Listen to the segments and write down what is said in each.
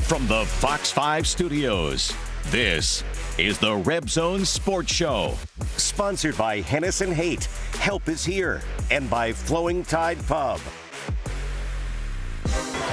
From the Fox 5 studios, this is the RebZone Sports Show. Sponsored by Hennessy Haight, Help is Here, and by Flowing Tide Pub.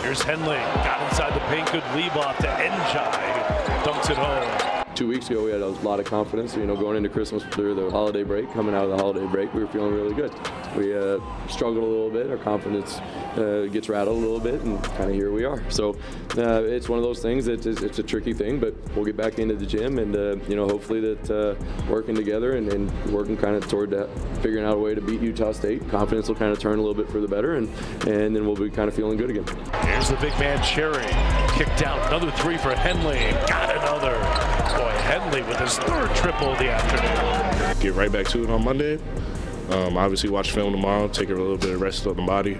Here's Henley, got inside the paint, good leave off to Njai, dunks it home. 2 weeks ago, we had a lot of confidence, going into Christmas through the holiday break. Coming out of the holiday break, we were feeling really good. We struggled a little bit. Our confidence gets rattled a little bit, and kind of here we are. So it's one of those things that it's a tricky thing, but we'll get back into the gym and, hopefully that working together and working kind of toward that, figuring out a way to beat Utah State. Confidence will kind of turn a little bit for the better, and then we'll be kind of feeling good again. Here's the big man, Cherry. Kicked out. Another three for Henley. Got another. Boy, Henley with his third triple of the afternoon. Get right back to it on Monday. Obviously watch film tomorrow, take a little bit of rest on the body.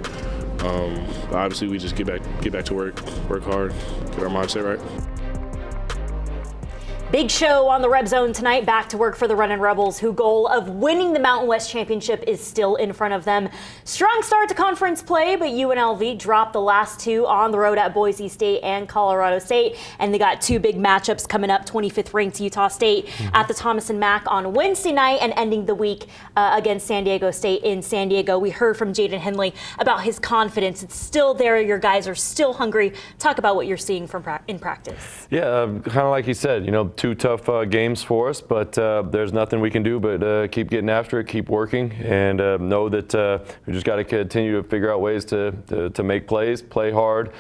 Obviously we just get back to work hard, get our mindset right. Big show on the RebZone tonight. Back to work for the Runnin Rebels, whose goal of winning the Mountain West Championship is still in front of them. Strong start to conference play, but UNLV dropped the last two on the road at Boise State and Colorado State. And they got two big matchups coming up, 25th ranked Utah State at the Thomas & Mack on Wednesday night and ending the week against San Diego State in San Diego. We heard from Jaden Henley about his confidence. It's still there. Your guys are still hungry. Talk about what you're seeing in practice. Yeah, kind of like he said, two tough games for us, but there's nothing we can do but keep getting after it, keep working, and know that we just got to continue to figure out ways to make plays, play hard,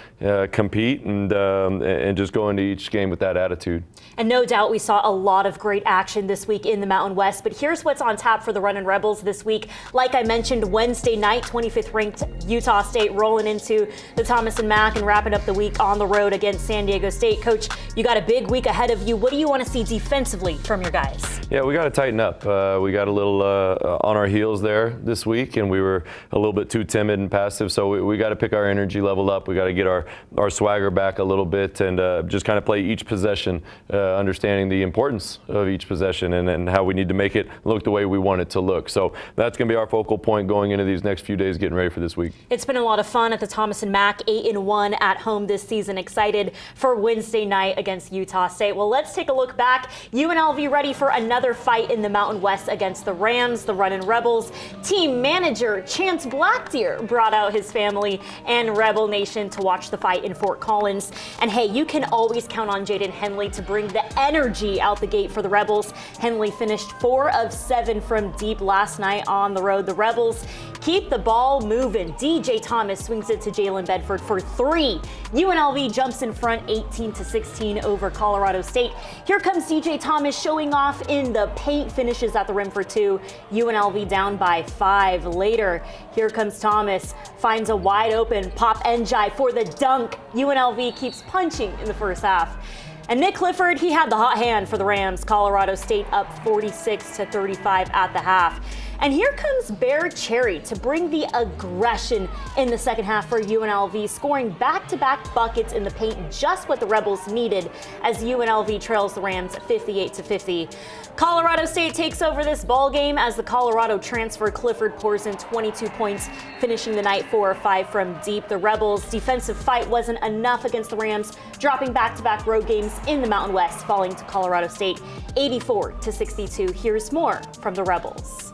compete, and just go into each game with that attitude. And no doubt we saw a lot of great action this week in the Mountain West, but here's what's on tap for the Runnin Rebels this week. Like I mentioned, Wednesday night, 25th ranked Utah State rolling into the Thomas & Mack and wrapping up the week on the road against San Diego State. Coach, you got a big week ahead of you. What do you want to see defensively from your guys? Yeah, we got to tighten up. We got a little on our heels there this week, and we were a little bit too timid and passive, so we got to pick our energy level up. We got to get our swagger back a little bit and just kind of play each possession, understanding the importance of each possession and how we need to make it look the way we want it to look. So that's going to be our focal point going into these next few days, getting ready for this week. It's been a lot of fun at the Thomas & Mack, 8-1 at home this season. Excited for Wednesday night against Utah State. Well, let's take a look back. UNLV ready for another fight in the Mountain West against the Rams, the Runnin Rebels. Team manager Chance Blackdeer brought out his family and Rebel Nation to watch the fight in Fort Collins. And hey, you can always count on Jaden Henley to bring the energy out the gate for the Rebels. Henley finished 4 of 7 from deep last night on the road. The Rebels keep the ball moving. DJ Thomas swings it to Jalen Bedford for 3. UNLV jumps in front 18-16 over Colorado State. Here comes DJ Thomas showing off in the paint, finishes at the rim for 2. UNLV down by 5 later. Here comes Thomas, finds a wide open Pop Njai for the dunk. UNLV keeps punching in the first half. And Nick Clifford, he had the hot hand for the Rams. Colorado State up 46-35 at the half. And here comes Bear Cherry to bring the aggression in the second half for UNLV, scoring back-to-back buckets in the paint, just what the Rebels needed as UNLV trails the Rams 58-50. Colorado State takes over this ball game as the Colorado transfer Clifford pours in 22 points, finishing the night 4 of 5 from deep. The Rebels' defensive fight wasn't enough against the Rams, dropping back-to-back road games in the Mountain West, falling to Colorado State 84-62. Here's more from the Rebels.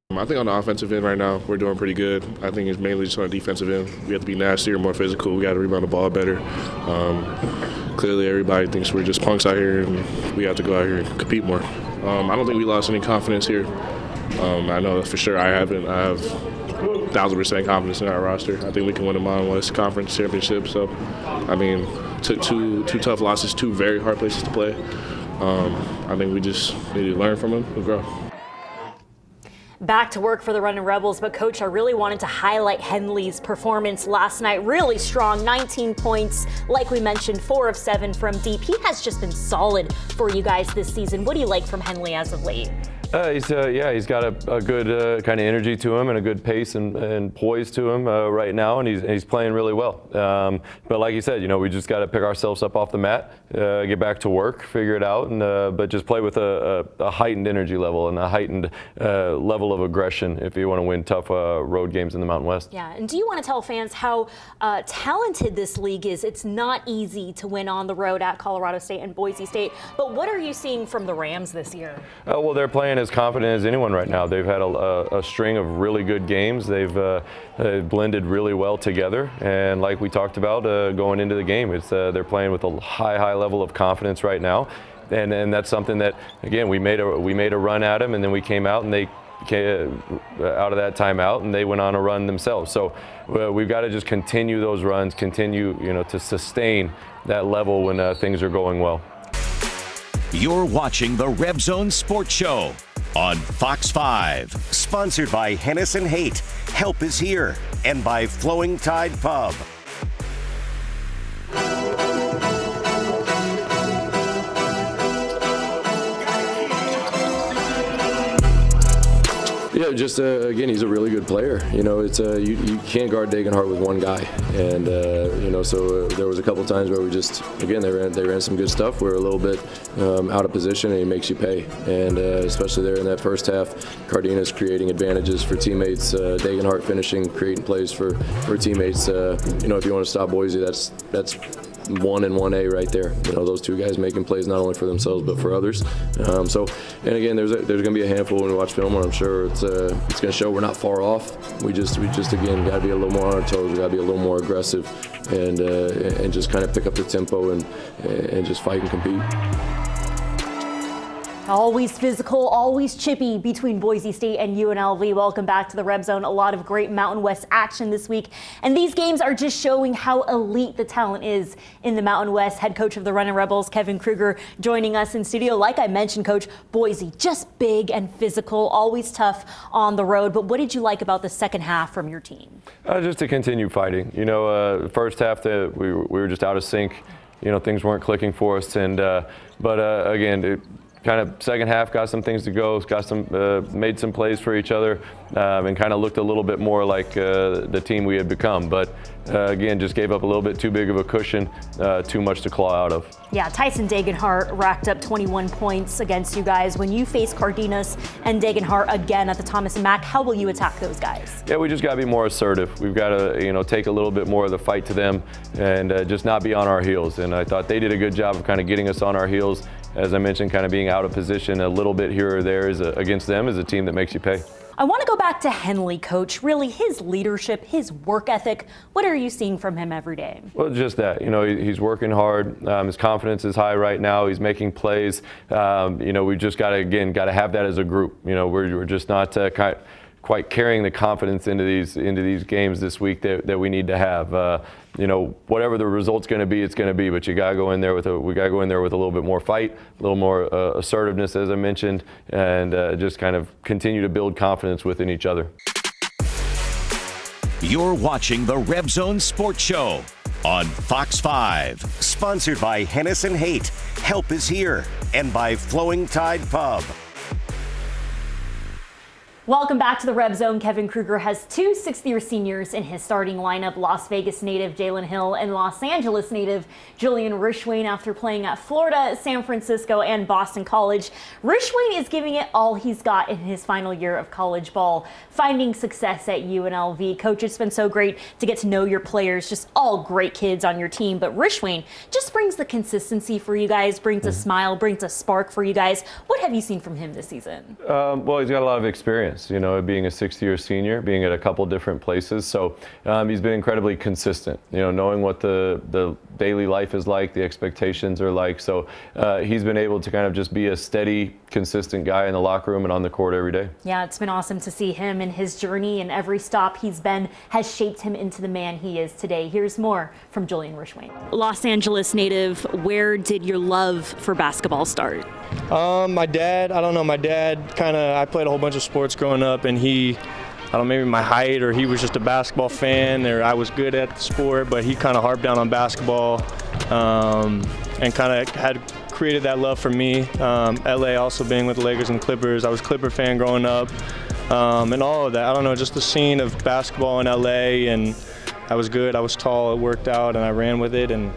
I think on the offensive end right now, we're doing pretty good. I think it's mainly just on the defensive end. We have to be nastier, more physical. We got to rebound the ball better. Clearly, everybody thinks we're just punks out here, and we have to go out here and compete more. I don't think we lost any confidence here. I know for sure I haven't. I have 1,000% confidence in our roster. I think we can win the Mountain West Conference Championship. So, I mean, took two tough losses, 2 very hard places to play. I think we just need to learn from them and grow. Back to work for the Runnin Rebels, but Coach, I really wanted to highlight Henley's performance last night. Really strong, 19 points. Like we mentioned, 4 of 7 from deep. He has just been solid for you guys this season. What do you like from Henley as of late? He's got a good kind of energy to him and a good pace and poise to him right now, and he's playing really well. But like you said, we just got to pick ourselves up off the mat, get back to work, figure it out, and but just play with a heightened energy level and a heightened level of aggression if you want to win tough road games in the Mountain West. Yeah, and do you want to tell fans how talented this league is? It's not easy to win on the road at Colorado State and Boise State, but what are you seeing from the Rams this year? Well, they're playing as confident as anyone right now. They've had a string of really good games. They've blended really well together, and like we talked about going into the game, they're playing with a high level of confidence right now, and that's something that, again, we made a run at them, and then we came out and they came out of that timeout and they went on a run themselves. So we've got to just continue those runs, continue to sustain that level when things are going well. You're watching the RebZone Sports Show on Fox 5. Sponsored by Hennessy Haight, Help is Here, and by Flowing Tide Pub. Yeah, just again, he's a really good player. It's you can't guard Degenhart with one guy, and so there was a couple times where we just, again, they ran some good stuff. We were a little bit out of position, and he makes you pay. And especially there in that first half, Cardenas creating advantages for teammates, Degenhart finishing, creating plays for teammates. If you want to stop Boise, that's 1 and 1A right there. Those two guys making plays not only for themselves but for others. And again, there's going to be a handful when we watch film, and I'm sure it's going to show we're not far off. We just again got to be a little more on our toes. We got to be a little more aggressive and just kind of pick up the tempo and just fight and compete. Always physical, always chippy between Boise State and UNLV. Welcome back to the RebZone. A lot of great Mountain West action this week. And these games are just showing how elite the talent is in the Mountain West. Head coach of the Runnin Rebels, Kevin Kruger, joining us in studio. Like I mentioned, Coach, Boise, just big and physical, always tough on the road. But what did you like about the second half from your team? Just to continue fighting. First half, we were just out of sync. Things weren't clicking for us. But again, kind of second half, got some things to go, made some plays for each other, and kind of looked a little bit more like the team we had become. But again, just gave up a little bit too big of a cushion, too much to claw out of. Yeah, Tyson Degenhart racked up 21 points against you guys. When you face Cardenas and Degenhart again at the Thomas and Mack, how will you attack those guys? Yeah, we just got to be more assertive. We've got to, take a little bit more of the fight to them and just not be on our heels. And I thought they did a good job of kind of getting us on our heels. As I mentioned, kind of being out of position a little bit here or there against them is a team that makes you pay. I want to go back to Henley, Coach. Really, his leadership, his work ethic. What are you seeing from him every day? Well, just that. He's working hard. His confidence is high right now. He's making plays. We just got to have that as a group. We're just not quite carrying the confidence into these games this week that we need to have. Whatever the result's going to be, it's going to be. But we got to go in there with a little bit more fight, a little more assertiveness, as I mentioned, and just kind of continue to build confidence within each other. You're watching the RebZone Sports Show on Fox 5. Sponsored by Hennessy Haight, Help is Here, and by Flowing Tide Pub. Welcome back to the RebZone. Kevin Kruger has two sixth-year seniors in his starting lineup, Las Vegas native Jalen Hill and Los Angeles native Julian Rishwain. After playing at Florida, San Francisco, and Boston College, Rishwain is giving it all he's got in his final year of college ball, finding success at UNLV. Coach, it's been so great to get to know your players, just all great kids on your team, but Rishwain just brings the consistency for you guys, brings a smile, brings a spark for you guys. What have you seen from him this season? Well, he's got a lot of experience. Being a sixth-year senior, being at a couple different places. So he's been incredibly consistent, knowing what the daily life is like, the expectations are like. So he's been able to kind of just be a steady, consistent guy in the locker room and on the court every day. Yeah, it's been awesome to see him and his journey, and every stop he's been has shaped him into the man he is today. Here's more from Julian Rishwain. Los Angeles native, where did your love for basketball start? My dad I played a whole bunch of sports growing up, and maybe my height, or he was just a basketball fan, or I was good at the sport, but he kind of harped down on basketball and kind of had created that love for me. LA also being with the Lakers and Clippers. I was a Clipper fan growing up, and all of that. I don't know, just the scene of basketball in LA, and I was good, I was tall, it worked out, and I ran with it, and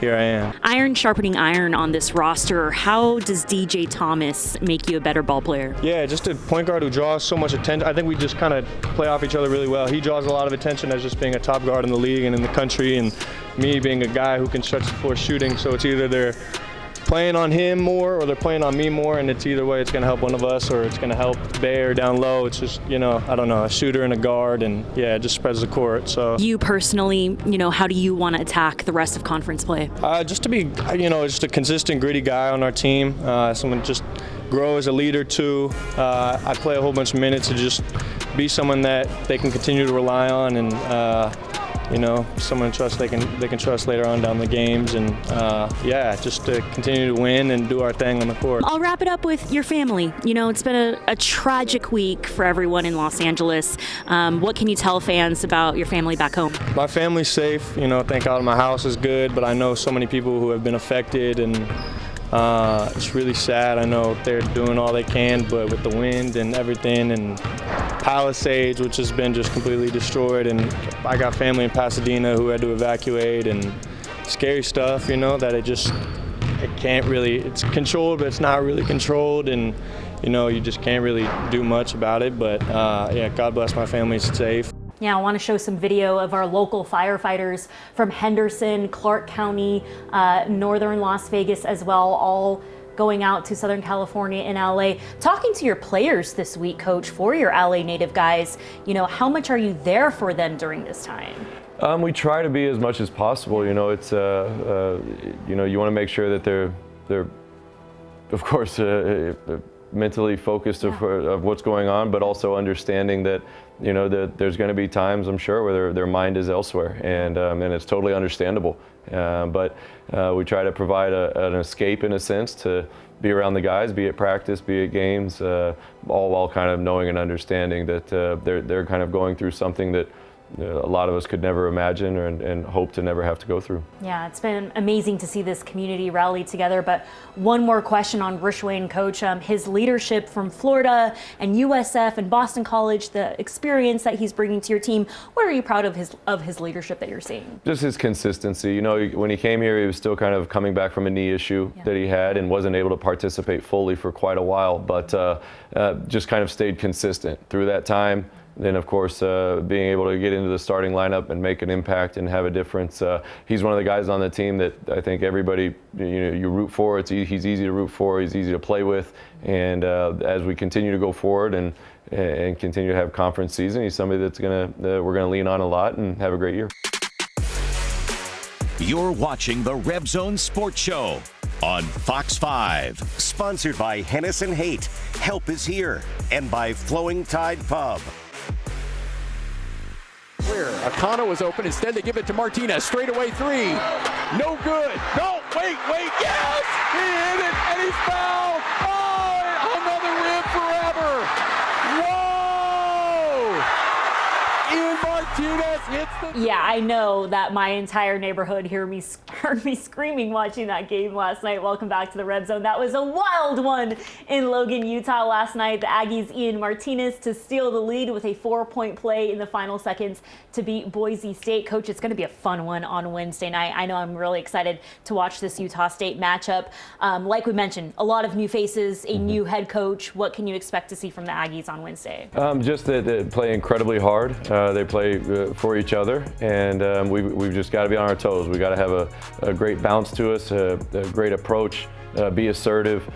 here I am. Iron sharpening iron on this roster. How does DJ Thomas make you a better ball player? Yeah, just a point guard who draws so much attention. I think we just kind of play off each other really well. He draws a lot of attention as just being a top guard in the league and in the country, and me being a guy who can stretch the floor shooting. So it's either they're playing on him more or they're playing on me more, and it's either way it's going to help one of us or it's going to help Bear down low. It's just, I don't know, a shooter and a guard, and yeah, it just spreads the court. So you personally, how do you want to attack the rest of conference play? Just to be, just a consistent, gritty guy on our team. Someone just grow as a leader too. I play a whole bunch of minutes to just be someone that they can continue to rely on, and someone trust they can trust later on down the games, and just to continue to win and do our thing on the court. I'll wrap it up with your family. It's been a tragic week for everyone in Los Angeles. What can you tell fans about your family back home? My family's safe. Thank God my house is good, but I know so many people who have been affected, and it's really sad. I know they're doing all they can, but with the wind and everything, and Palisades, which has been just completely destroyed, and I got family in Pasadena who had to evacuate, and scary stuff, that it's controlled, but it's not really controlled, and you just can't really do much about it, but God bless my family, it's safe. Yeah, I want to show some video of our local firefighters from Henderson, Clark County, northern Las Vegas as well, all going out to Southern California and LA. Talking to your players this week, Coach, for your LA native guys, how much are you there for them during this time? We try to be as much as possible. It's you want to make sure that they're of course mentally focused of what's going on, but also understanding that that there's going to be times, I'm sure, where their mind is elsewhere, and it's totally understandable. But we try to provide an escape in a sense to be around the guys, be at practice, be at games, all while kind of knowing and understanding that they're kind of going through something that a lot of us could never imagine and hope to never have to go through. Yeah, it's been amazing to see this community rally together. But one more question on Rishwain, Coach. His leadership from Florida and USF and Boston College, the experience that he's bringing to your team. What are you proud of his leadership that you're seeing? Just his consistency. When he came here, he was still kind of coming back from a knee issue that he had and wasn't able to participate fully for quite a while, but just kind of stayed consistent through that time. Then, of course, being able to get into the starting lineup and make an impact and have a difference. He's one of the guys on the team that I think everybody, you root for. He's easy to root for. He's easy to play with. And as we continue to go forward and continue to have conference season, he's somebody that's we're gonna lean on a lot and have a great year. You're watching the RebZone Sports Show on Fox 5. Sponsored by Hennessy Haight. Help is here. And by Flowing Tide Pub. Akana was open. Instead, they give it to Martinez. Straightaway three. No good. No, wait. Yes! He hit it, and he's fouled. Oh, another rib forever. Whoa! Ian Martinez hits the... Yeah, I know that my entire neighborhood heard me screaming watching that game last night. Welcome back to the Red Zone. That was a wild one in Logan, Utah last night. The Aggies' Ian Martinez to steal the lead with a 4-point play in the final seconds to beat Boise State. Coach, it's going to be a fun one on Wednesday night. I know I'm really excited to watch this Utah State matchup. Like we mentioned, a lot of new faces, a new head coach. What can you expect to see from the Aggies on Wednesday? Just that they play incredibly hard. They play for each other, and we've just got to be on our toes. We got to have a great bounce to us, a great approach, be assertive,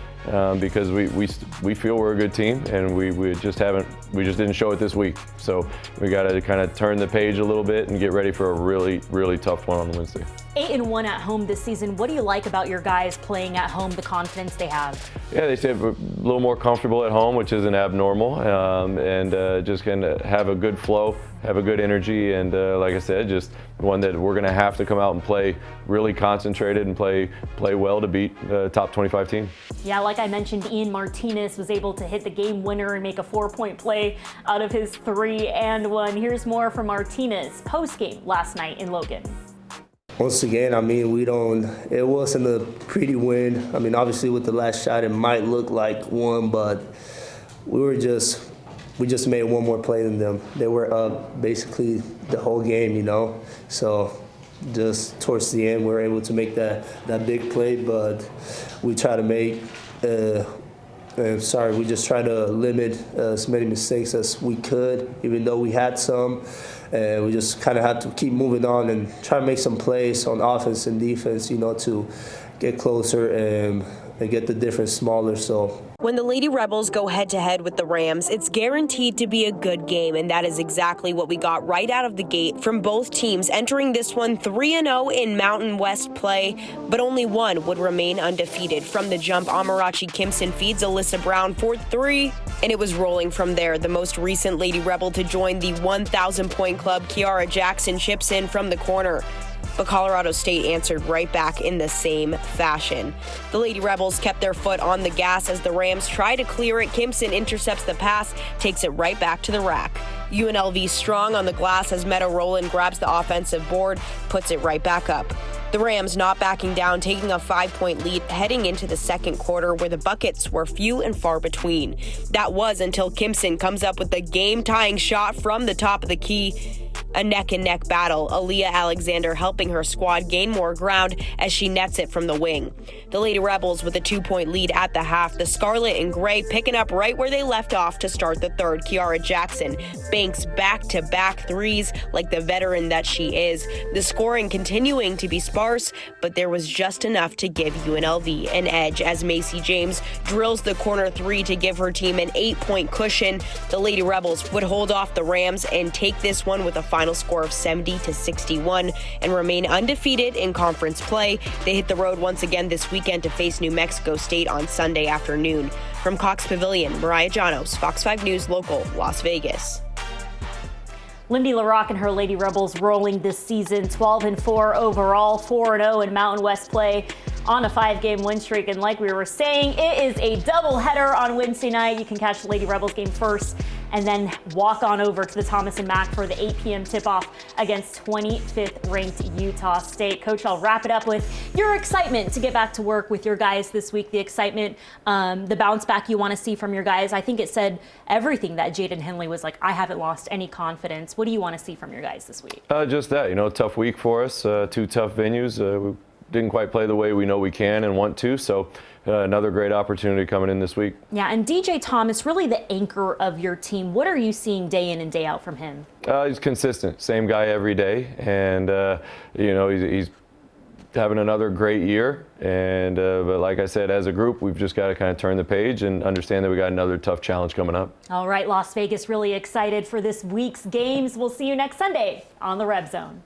because we feel we're a good team, and we just didn't show it this week. So we got to kind of turn the page a little bit and get ready for a really, really tough one on Wednesday. 8-1 at home this season. What do you like about your guys playing at home, the confidence they have? Yeah, they say a little more comfortable at home, which isn't abnormal, and just kind of have a good flow, have a good energy, and like I said, just one that we're going to have to come out and play really concentrated and play well to beat the top 25 team. Yeah, like I mentioned, Ian Martinez was able to hit the game winner and make a 4-point play out of his 3-and-1. Here's more from Martinez post-game last night in Logan. Once again, I mean, it wasn't a pretty win. I mean, obviously with the last shot, it might look like one, but we just made one more play than them. They were up basically the whole game, you know. So just towards the end, we were able to make that big play, but we try to make, we just try to limit as many mistakes as we could, even though we had some. We just kind of had to keep moving on and try to make some plays on offense and defense, you know, to get closer and get the difference smaller. So when the Lady Rebels go head-to-head with the Rams, it's guaranteed to be a good game, and that is exactly what we got right out of the gate from both teams, entering this one 3-0 in Mountain West play, but only one would remain undefeated. From the jump, Amarachi Kimpson feeds Alyssa Brown for 3, and it was rolling from there. The most recent Lady Rebel to join the 1,000-point club, Kiara Jackson, chips in from the corner. But Colorado State answered right back in the same fashion. The Lady Rebels kept their foot on the gas as the Rams try to clear it. Kimpson intercepts the pass, takes it right back to the rack. UNLV strong on the glass as Meadow Rowland grabs the offensive board, puts it right back up. The Rams not backing down, taking a 5-point lead heading into the second quarter where the buckets were few and far between. That was until Kimpson comes up with the game-tying shot from the top of the key. A neck-and-neck battle, Aaliyah Alexander helping her squad gain more ground as she nets it from the wing. The Lady Rebels with a 2-point lead at the half. The Scarlet and Gray picking up right where they left off to start the third. Kiara Jackson banks back-to-back threes like the veteran that she is. The scoring continuing to be sparse, but there was just enough to give UNLV an edge as Macy James drills the corner 3 to give her team an 8-point cushion. The Lady Rebels would hold off the Rams and take this one with a final score of 70-61 and remain undefeated in conference play. They hit the road once again this weekend to face New Mexico State on Sunday afternoon. From Cox Pavilion, Mariah Janos, Fox 5 News Local, Las Vegas. Lindy LaRocque and her Lady Rebels rolling this season, 12-4 overall, 4-0 in Mountain West play on a 5-game win streak. And like we were saying, it is a doubleheader on Wednesday night. You can catch the Lady Rebels game first and then walk on over to the Thomas and Mack for the 8 p.m. tip-off against 25th ranked Utah State. Coach, I'll wrap it up with your excitement to get back to work with your guys this week, the excitement, the bounce back you want to see from your guys. I think it said everything that Jaden Henley was like, I haven't lost any confidence. What do you want to see from your guys this week? Just that, tough week for us, 2 tough venues. We didn't quite play the way we know we can and want to, so another great opportunity coming in this week. Yeah, and DJ Thomas, really the anchor of your team. What are you seeing day in and day out from him? He's consistent, same guy every day, and he's having another great year. And but like I said, as a group, we've just got to kind of turn the page and understand that we got another tough challenge coming up. All right, Las Vegas, really excited for this week's games. We'll see you next Sunday on the RebZone.